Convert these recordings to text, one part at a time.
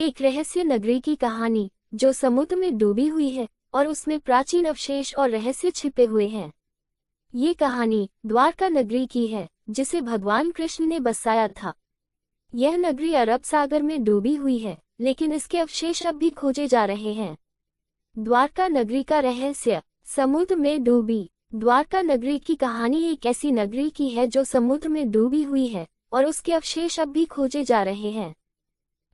एक रहस्य नगरी की कहानी जो समुद्र में डूबी हुई है और उसमें प्राचीन अवशेष और रहस्य छिपे हुए हैं। ये कहानी द्वारका नगरी की है जिसे भगवान कृष्ण ने बसाया था। यह नगरी अरब सागर में डूबी हुई है, लेकिन इसके अवशेष अब भी खोजे जा रहे हैं। द्वारका नगरी का रहस्य। समुद्र में डूबी द्वारका नगरी की कहानी एक ऐसी नगरी की है जो समुद्र में डूबी हुई है और उसके अवशेष अब भी खोजे जा रहे हैं।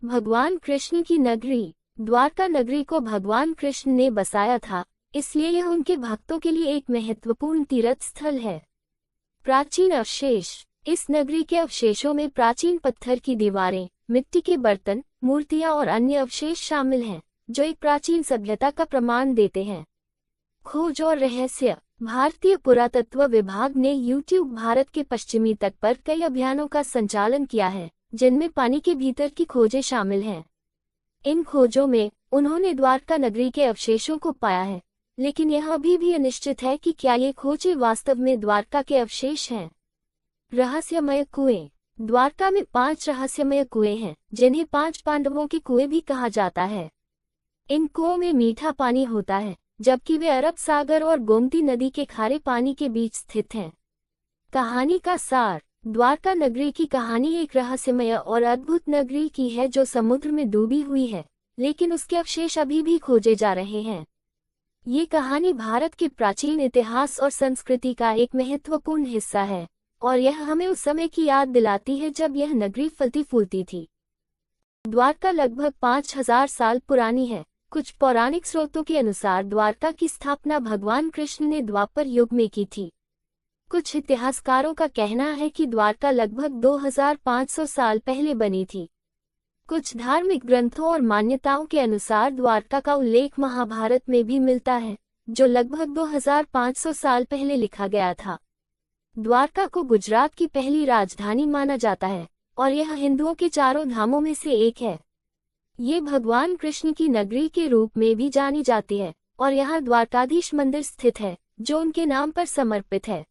भगवान कृष्ण की नगरी। द्वारका नगरी को भगवान कृष्ण ने बसाया था, इसलिए यह उनके भक्तों के लिए एक महत्वपूर्ण तीर्थ स्थल है। प्राचीन अवशेष। इस नगरी के अवशेषों में प्राचीन पत्थर की दीवारें, मिट्टी के बर्तन, मूर्तियां और अन्य अवशेष शामिल हैं, जो एक प्राचीन सभ्यता का प्रमाण देते हैं। खोज और रहस्य। भारतीय पुरातत्व विभाग ने यूट्यूब भारत के पश्चिमी तट पर कई अभियानों का संचालन किया है, जिनमें पानी के भीतर की खोजें शामिल हैं। इन खोजों में उन्होंने द्वारका नगरी के अवशेषों को पाया है, लेकिन यह अभी भी अनिश्चित है कि क्या ये खोजें वास्तव में द्वारका के अवशेष हैं। रहस्यमय कुएं। द्वारका में 5 रहस्यमय कुएं हैं, जिन्हें 5 पांडवों के कुएं भी कहा जाता है। इन कुओं में मीठा पानी होता है, जबकि वे अरब सागर और गोमती नदी के खारे पानी के बीच स्थित हैं। कहानी का सार। द्वारका नगरी की कहानी एक रहस्यमय और अद्भुत नगरी की है जो समुद्र में डूबी हुई है, लेकिन उसके अवशेष अभी भी खोजे जा रहे हैं। ये कहानी भारत के प्राचीन इतिहास और संस्कृति का एक महत्वपूर्ण हिस्सा है, और यह हमें उस समय की याद दिलाती है जब यह नगरी फलती फूलती थी। द्वारका लगभग 5000 साल पुरानी है। कुछ पौराणिक स्रोतों के अनुसार द्वारका की स्थापना भगवान कृष्ण ने द्वापर युग में की थी। कुछ इतिहासकारों का कहना है कि द्वारका लगभग 2500 साल पहले बनी थी। कुछ धार्मिक ग्रंथों और मान्यताओं के अनुसार द्वारका का उल्लेख महाभारत में भी मिलता है, जो लगभग 2500 साल पहले लिखा गया था। द्वारका को गुजरात की पहली राजधानी माना जाता है, और यह हिंदुओं के 4 धामों में से एक है। ये भगवान कृष्ण की नगरी के रूप में भी जानी जाती है, और यहाँ द्वारकाधीश मंदिर स्थित है, जो उनके नाम पर समर्पित है।